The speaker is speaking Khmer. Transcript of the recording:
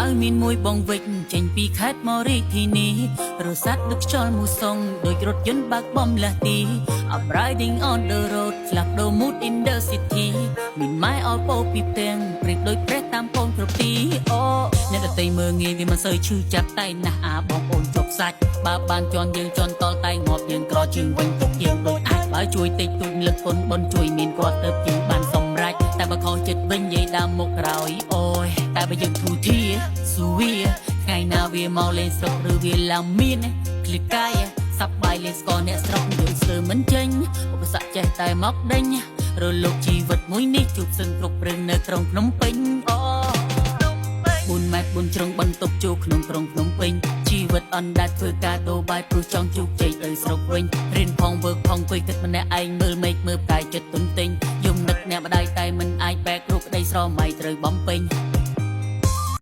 ហើយមានមួយបងវិចចេញពីខេត្តមករាជធានីរសាត់ដឹកខ្យល់មូសុងដូចរថយន្តបើកបំលាស់ទី I'm riding on the road ផ្លាស់ប្ដូរ mood in the city មានម៉ែអល់ពោពីផ្ទាំងព្រិចដូចព្រះតាមកូនគ្រប់ទីអូអ្នកដតីមើងងាយវាមិនសូវឈឺចាប់តែណាស់អាបងប្អូនជប់សាច់បើបានជន់យើងជន់តល់តែងាប់យើងក្រជើងវិញទុកយើងដូចអាចបើជួយតិចតួចលឹកគុណបនជួយមានគាត់ទៅជាងបានសម្រេចតែបើខុសចិត្តវិញនិយាយដើមមុខក្រោយអូយតែបើយើងទូធាស៊ូវាថ្ងៃណាវាមកលេងស្រុកឬវាឡើងមានគ្លីកាយសប្បាយលេងស្គាល់អ្នកស្រុកយើងស្ទើរមិនចេញឧបសគ្គចេះតែមកដេញរលកជីវិតមួយនេះជួបសឹងគ្រប់ព្រឹងនៅក្រុងភ្នំពេញអូ4ម៉ែត្រ4ជ្រុងបន្ទប់ជួក្នុងក្រុងភ្នំពេញជីវិតអណ្ដែតធ្វើការដូរបាយព្រោះចង់ជោគជ័យទៅស្រុកវិញរៀនផងវើផងអង្គុយគិតម្នាក់ឯងមើលមេឃមើលផ្កាយចិត្តទុនទិញយំនឹកអ្នកម្ដាយតែមិនអាចបែកគ្រោះក្តីស្រមៃត្រូវបំពេញ